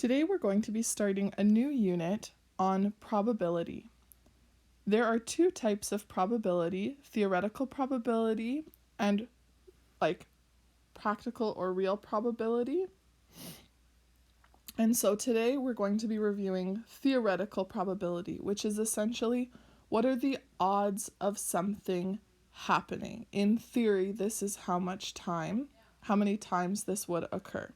Today we're going to be starting a new unit on probability. There are two types of probability, theoretical probability and practical or real probability. And so today we're going to be reviewing theoretical probability, which is essentially what are the odds of something happening. In theory, this is how many times this would occur.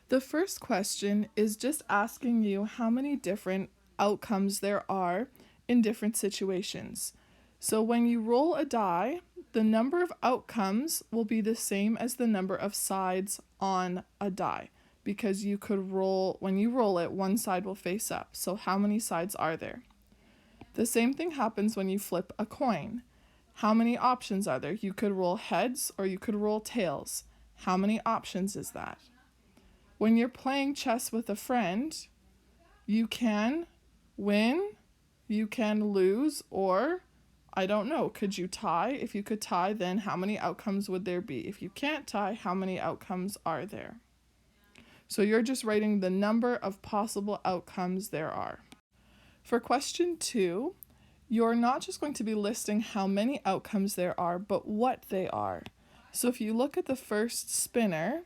The first question is just asking you how many different outcomes there are in different situations. So when you roll a die, the number of outcomes will be the same as the number of sides on a die, because you could roll, when you roll it, one side will face up. So how many sides are there? The same thing happens when you flip a coin. How many options are there? You could roll heads or you could roll tails. How many options is that? When you're playing chess with a friend, you can win, you can lose, or I don't know, could you tie? If you could tie, then how many outcomes would there be? If you can't tie, how many outcomes are there? So you're just writing the number of possible outcomes there are. For question 2, you're not just going to be listing how many outcomes there are, but what they are. So if you look at the first spinner,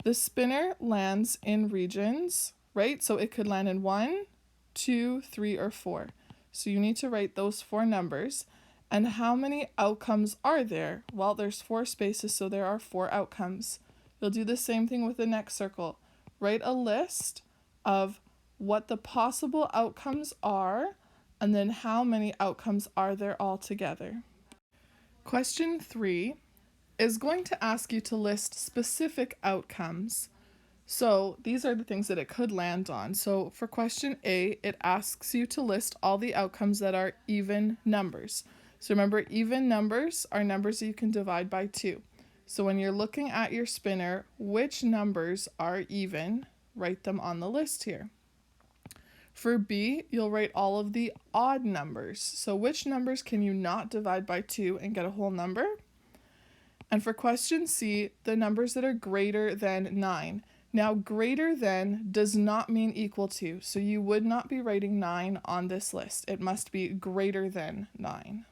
the spinner lands in regions, right? So it could land in 1, 2, 3, or 4. So you need to write those 4 numbers. And how many outcomes are there? Well, there's 4 spaces, so there are 4 outcomes. You'll do the same thing with the next circle. Write a list of what the possible outcomes are, and then how many outcomes are there altogether. Question 3 is going to ask you to list specific outcomes. So these are the things that it could land on. So for question A, it asks you to list all the outcomes that are even numbers. So remember, even numbers are numbers that you can divide by 2. So when you're looking at your spinner, which numbers are even? Write them on the list here. For B, you'll write all of the odd numbers. So which numbers can you not divide by 2 and get a whole number? And for question C, the numbers that are greater than 9. Now, greater than does not mean equal to, so you would not be writing 9 on this list. It must be greater than 9.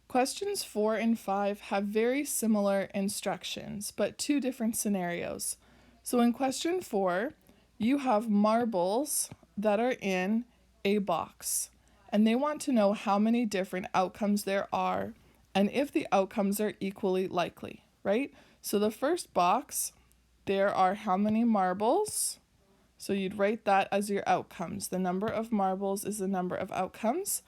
Questions 4 and 5 have very similar instructions, but 2 different scenarios. So in question 4, you have marbles that are in a box, and they want to know how many different outcomes there are and if the outcomes are equally likely, right? So the first box, there are how many marbles? So you'd write that as your outcomes. The number of marbles is the number of outcomes.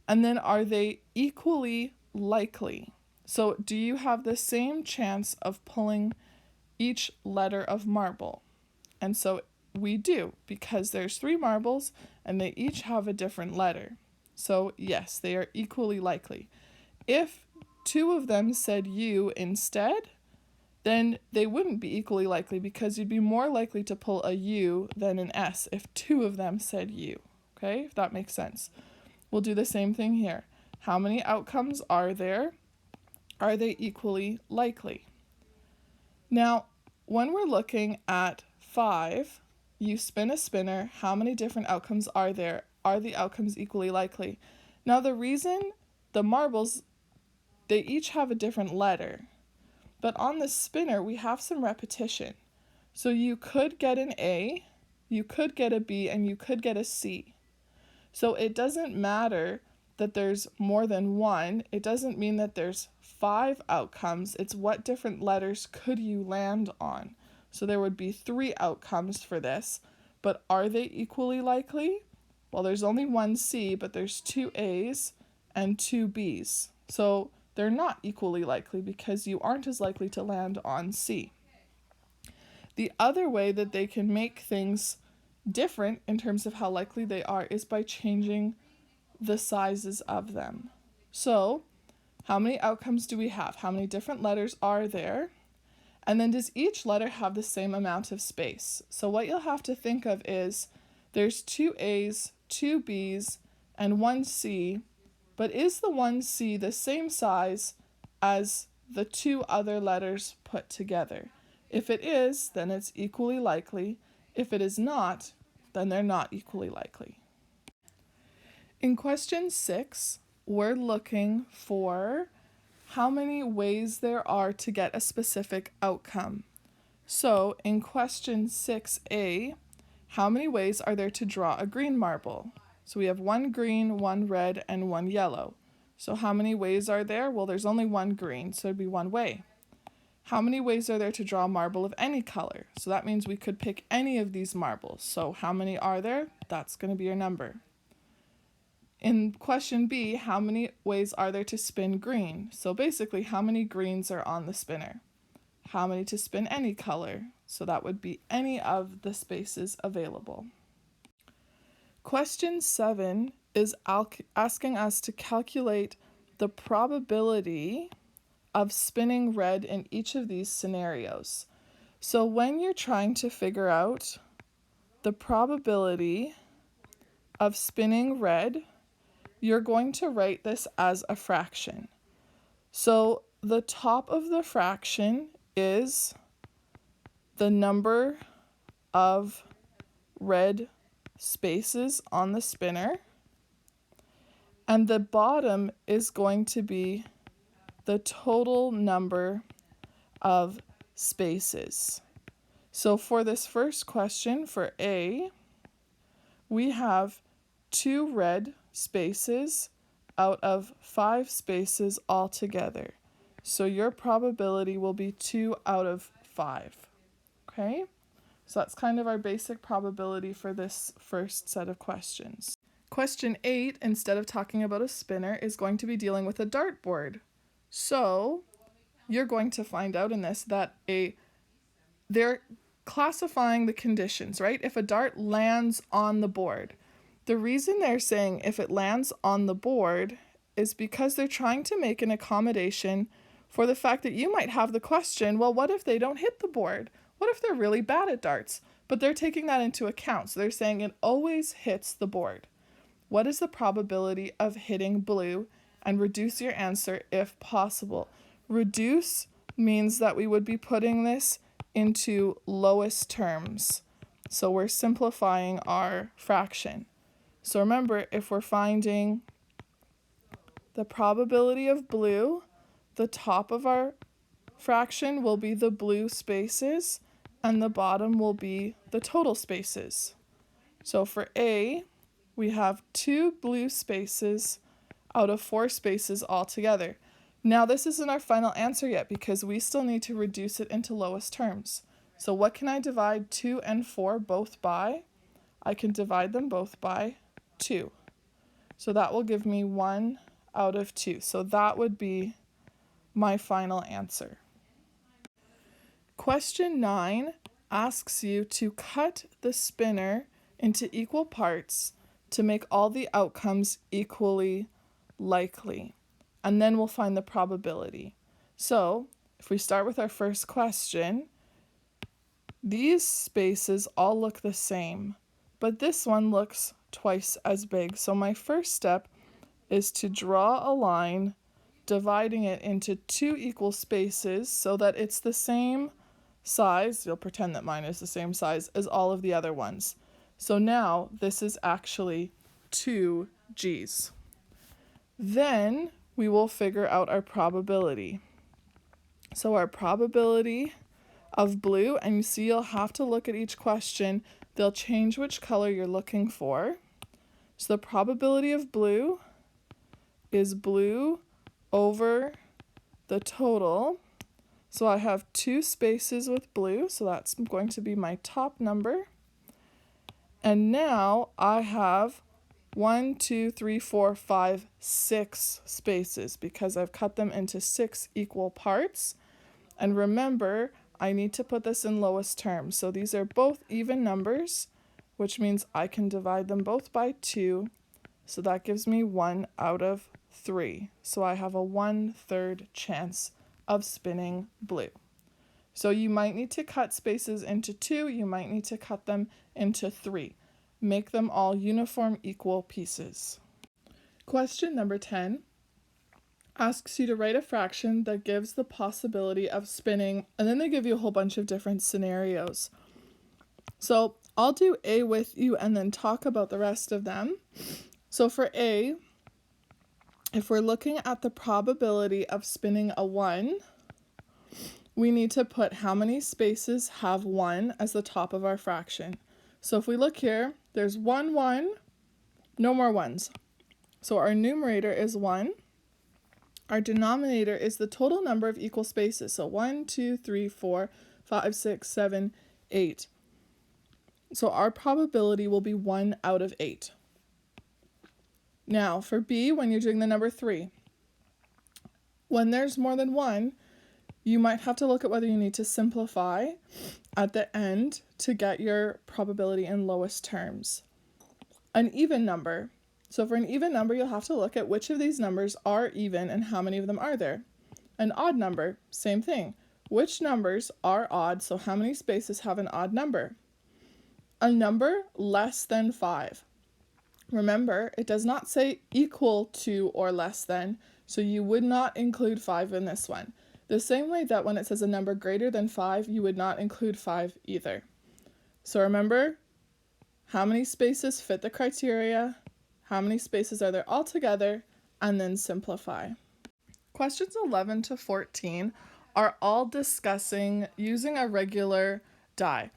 And then are they equally likely? So do you have the same chance of pulling each letter of marble? And so we do, because there's 3 marbles and they each have a different letter. So yes, they are equally likely. If 2 of them said U instead, then they wouldn't be equally likely, because you'd be more likely to pull a U than an S if 2 of them said U. Okay, if that makes sense. We'll do the same thing here. How many outcomes are there? Are they equally likely? Now, when we're looking at 5, you spin a spinner. How many different outcomes are there? Are the outcomes equally likely? Now, the reason the marbles, they each have a different letter, but on the spinner, we have some repetition. So you could get an A, you could get a B, and you could get a C. So it doesn't matter that there's more than 1. It doesn't mean that there's 5 outcomes. It's what different letters could you land on. So there would be 3 outcomes for this, but are they equally likely? Well, there's only 1 C, but there's 2 A's and 2 B's. So they're not equally likely, because you aren't as likely to land on C. The other way that they can make things different in terms of how likely they are is by changing the sizes of them. So how many outcomes do we have? How many different letters are there? And then does each letter have the same amount of space? So what you'll have to think of is there's 2 A's, 2 B's, and 1 C, but is the 1 C the same size as the 2 other letters put together? If it is, then it's equally likely. If it is not, then they're not equally likely. In question 6, we're looking for how many ways there are to get a specific outcome. So in question 6a, how many ways are there to draw a green marble? So we have one green, one red, and one yellow. So how many ways are there? Well, there's only one green, so it'd be one way. How many ways are there to draw a marble of any color? So that means we could pick any of these marbles. So how many are there? That's going to be your number. In question B, how many ways are there to spin green? So basically, how many greens are on the spinner? How many to spin any color? So that would be any of the spaces available. Question 7 is asking us to calculate the probability of spinning red in each of these scenarios. So when you're trying to figure out the probability of spinning red, you're going to write this as a fraction. So the top of the fraction is the number of red spaces on the spinner, and the bottom is going to be the total number of spaces. So for this first question, for A, we have 2 red spaces out of 5 spaces altogether. So your probability will be 2 out of 5. Okay? So that's kind of our basic probability for this first set of questions. Question 8, instead of talking about a spinner, is going to be dealing with a dartboard. So you're going to find out in this that they're classifying the conditions, right? If a dart lands on the board, the reason they're saying if it lands on the board is because they're trying to make an accommodation for the fact that you might have the question, well, what if they don't hit the board? What if they're really bad at darts? But they're taking that into account. So they're saying it always hits the board. What is the probability of hitting blue? And reduce your answer if possible. Reduce means that we would be putting this into lowest terms. So we're simplifying our fraction. So remember, if we're finding the probability of blue, the top of our fraction will be the blue spaces, and the bottom will be the total spaces. So for A, we have 2 blue spaces out of 4 spaces altogether. Now this isn't our final answer yet because we still need to reduce it into lowest terms. So what can I divide 2 and 4 both by? I can divide them both by 2. So that will give me 1 out of 2. So that would be my final answer. Question 9 asks you to cut the spinner into equal parts to make all the outcomes equally likely. And then we'll find the probability. So if we start with our first question, these spaces all look the same, but this one looks twice as big. So my first step is to draw a line dividing it into 2 equal spaces so that it's the same size. You'll pretend that mine is the same size as all of the other ones. So now this is actually 2 G's. Then we will figure out our probability. So our probability of blue, and you see you'll have to look at each question. They'll change which color you're looking for. So the probability of blue is blue over the total. So I have 2 spaces with blue, so that's going to be my top number. And now I have 1, 2, 3, 4, 5, 6 spaces because I've cut them into 6 equal parts. And remember, I need to put this in lowest terms. So these are both even numbers, which means I can divide them both by 2. So that gives me 1 out of 3. So I have a 1/3 chance of spinning blue. So you might need to cut spaces into 2, you might need to cut them into 3. Make them all uniform equal pieces. Question number 10 asks you to write a fraction that gives the possibility of spinning, and then they give you a whole bunch of different scenarios. So I'll do A with you and then talk about the rest of them. So for A, if we're looking at the probability of spinning a 1, we need to put how many spaces have 1 as the top of our fraction. So if we look here, there's 1, 1, no more 1s. So our numerator is 1. Our denominator is the total number of equal spaces. So 1, 2, 3, 4, 5, 6, 7, 8. So our probability will be 1 out of 8. Now for B, when you're doing the number 3, when there's more than 1, you might have to look at whether you need to simplify at the end to get your probability in lowest terms. An even number. So for an even number, you'll have to look at which of these numbers are even and how many of them are there. An odd number, same thing. Which numbers are odd, so how many spaces have an odd number? A number less than 5. Remember, it does not say equal to or less than, so you would not include 5 in this one. The same way that when it says a number greater than 5, you would not include 5 either. So remember, how many spaces fit the criteria, how many spaces are there altogether, and then simplify. Questions 11 to 14 are all discussing using a regular die.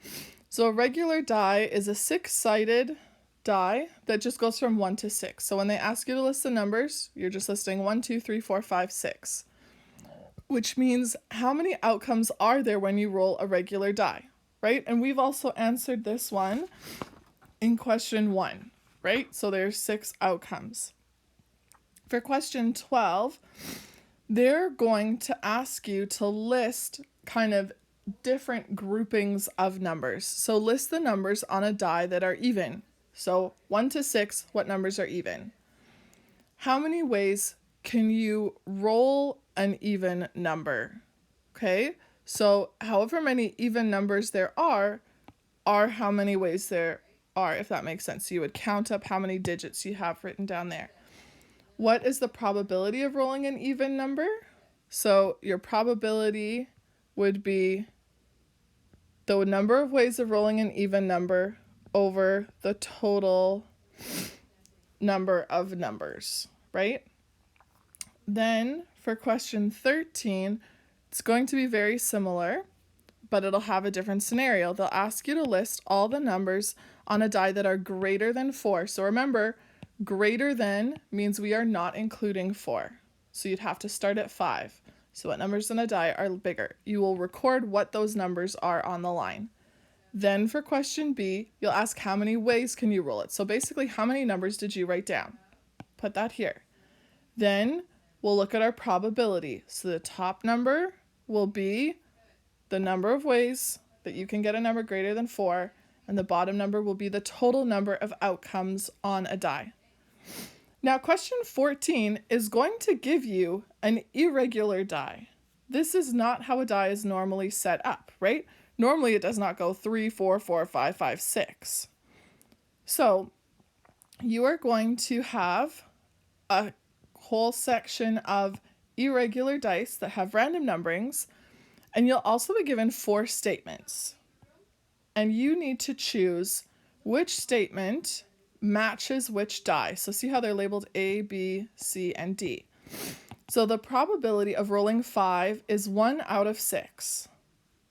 So a regular die is a 6-sided die that just goes from 1 to 6. So when they ask you to list the numbers, you're just listing 1, 2, 3, 4, 5, 6. Which means how many outcomes are there when you roll a regular die, right? And we've also answered this one in question 1, right? So there's 6 outcomes. For question 12, they're going to ask you to list kind of different groupings of numbers. So list the numbers on a die that are even. So 1 to 6, what numbers are even? How many ways can you roll an even number? Okay, so however many even numbers there are how many ways there are, if that makes sense. So you would count up how many digits you have written down there. What is the probability of rolling an even number? So your probability would be the number of ways of rolling an even number over the total number of numbers, right? Then for question 13, it's going to be very similar, but it'll have a different scenario. They'll ask you to list all the numbers on a die that are greater than 4. So remember, greater than means we are not including 4. So you'd have to start at 5. So what numbers on a die are bigger? You will record what those numbers are on the line. Then for question B, you'll ask how many ways can you roll it. So basically, how many numbers did you write down? Put that here. Then we'll look at our probability. So the top number will be the number of ways that you can get a number greater than 4, and the bottom number will be the total number of outcomes on a die. Now, question 14 is going to give you an irregular die. This is not how a die is normally set up, right? Normally it does not go 3, 4, 4, 5, 5, 6. So you are going to have a whole section of irregular dice that have random numberings, and you'll also be given 4 statements. And you need to choose which statement matches which die. So see how they're labeled A, B, C, and D. So the probability of rolling 5 is 1 out of 6.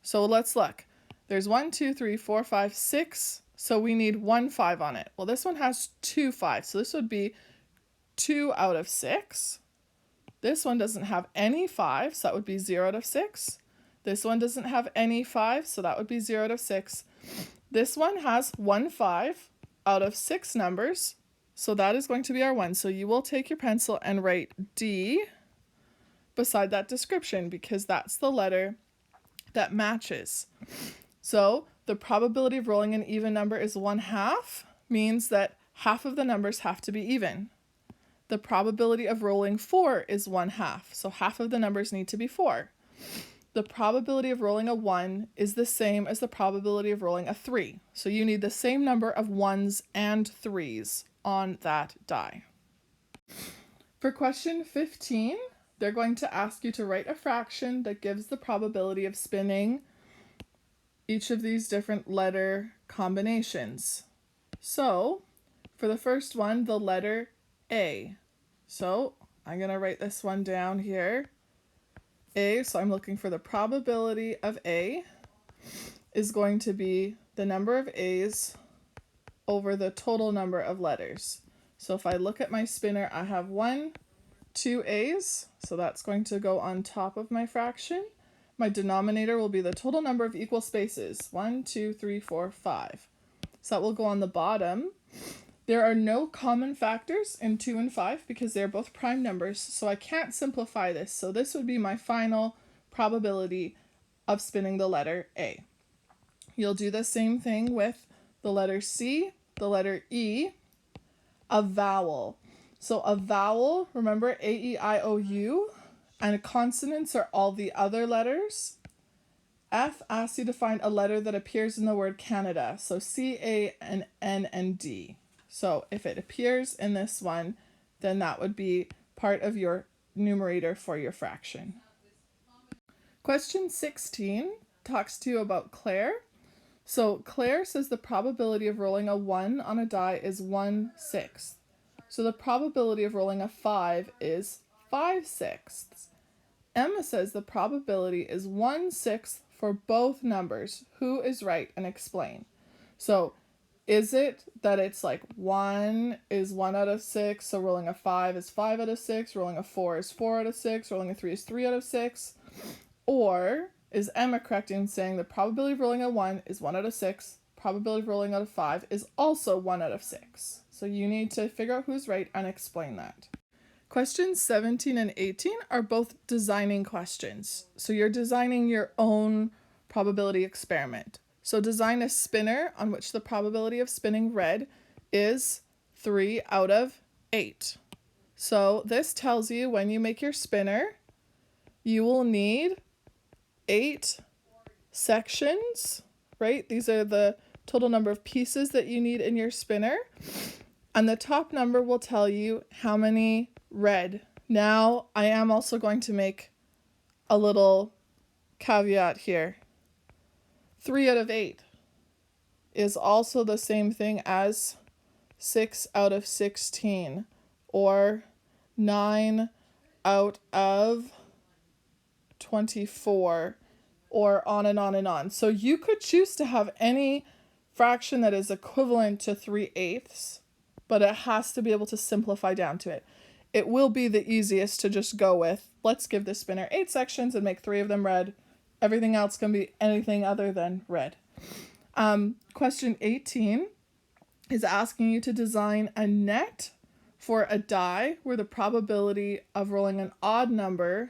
So let's look. There's 1, 2, 3, 4, 5, 6. So we need 1 5 on it. Well, this one has 2 5. So this would be 2 out of 6. This one doesn't have any 5. So that would be 0 out of 6. This one doesn't have any 5. So that would be 0 out of 6. This one has 1 5 out of 6 numbers. So that is going to be our 1. So you will take your pencil and write D beside that description because that's the letter that matches. So the probability of rolling an even number is 1/2, means that half of the numbers have to be even. The probability of rolling 4 is 1/2, so half of the numbers need to be 4. The probability of rolling a 1 is the same as the probability of rolling a 3. So you need the same number of 1s and 3s on that die. For question 15, they're going to ask you to write a fraction that gives the probability of spinning each of these different letter combinations. So for the first one, the letter A. So I'm going to write this one down here. A, so I'm looking for the probability of A is going to be the number of A's over the total number of letters. So if I look at my spinner, I have 2 A's, so that's going to go on top of my fraction. My denominator will be the total number of equal spaces, 1, 2, 3, 4, 5. So that will go on the bottom. There are no common factors in 2 and 5 because they're both prime numbers, so I can't simplify this. So this would be my final probability of spinning the letter A. You'll do the same thing with the letter C, the letter E, a vowel. So a vowel, remember A, E, I, O, U, and consonants are all the other letters. F asks you to find a letter that appears in the word Canada. So C, A, and N, and D. So if it appears in this one, then that would be part of your numerator for your fraction. Question 16 talks to you about Claire. So Claire says the probability of rolling a 1 on a die is 1/6. So the probability of rolling a 5 is 5/6. Emma says the probability is 1/6 for both numbers. Who is right, and explain. So is it that it's like 1 is 1 out of 6, so rolling a 5 is 5 out of 6, rolling a 4 is 4 out of 6, rolling a 3 is 3 out of 6? Or is Emma correct in saying the probability of rolling a 1 is 1 out of 6, probability of rolling out of 5 is also 1 out of 6? So you need to figure out who's right and explain that. Questions 17 and 18 are both designing questions. So you're designing your own probability experiment. So design a spinner on which the probability of spinning red is 3 out of 8. So this tells you when you make your spinner, you will need 8 sections, right? These are the total number of pieces that you need in your spinner. And the top number will tell you how many red. Now, I am also going to make a little caveat here. 3 out of 8 is also the same thing as 6 out of 16 or 9 out of 24 or on and on and on. So you could choose to have any fraction that is equivalent to 3/8, but it has to be able to simplify down to it. It will be the easiest to just go with, let's give the spinner 8 sections and make 3 of them red. Everything else can be anything other than red. Question 18 is asking you to design a net for a die where the probability of rolling an odd number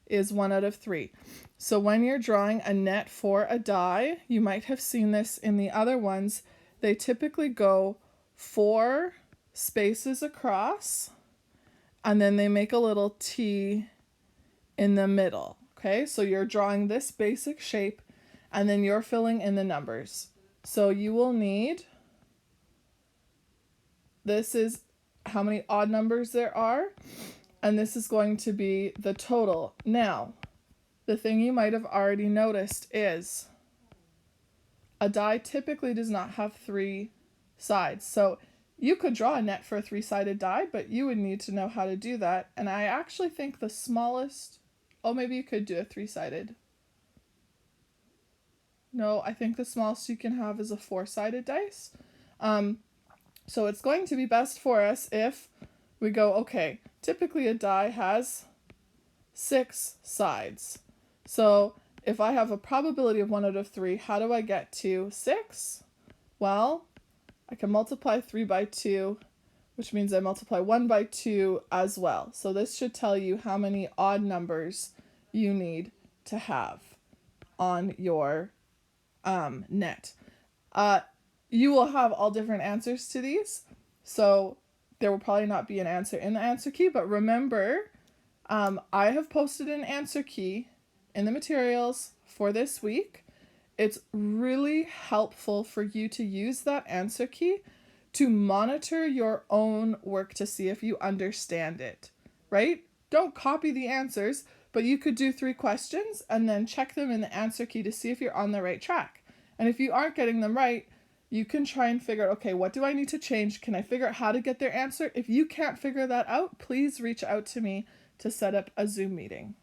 is 1 out of 3. So when you're drawing a net for a die, you might have seen this in the other ones. They typically go 4 spaces across, and then they make a little T in the middle. Okay, so you're drawing this basic shape, and then you're filling in the numbers. So you will need, this is how many odd numbers there are, and this is going to be the total. Now, the thing you might have already noticed is a die typically does not have 3 sides. So you could draw a net for a 3-sided die, but you would need to know how to do that. And I actually think the smallest, oh, maybe you could do a 3-sided. No, I think the smallest you can have is a 4-sided dice. So it's going to be best for us if we go, okay, typically a die has 6 sides. So if I have a probability of 1 out of 3, how do I get to 6? Well, I can multiply 3 by 2, which means I multiply 1 by 2 as well. So this should tell you how many odd numbers you need to have on your net. You will have all different answers to these, so there will probably not be an answer in the answer key, but remember, I have posted an answer key in the materials for this week. It's really helpful for you to use that answer key to monitor your own work to see if you understand it, right? Don't copy the answers, but you could do 3 questions and then check them in the answer key to see if you're on the right track. And if you aren't getting them right, you can try and figure out, okay, what do I need to change? Can I figure out how to get their answer? If you can't figure that out, please reach out to me to set up a Zoom meeting.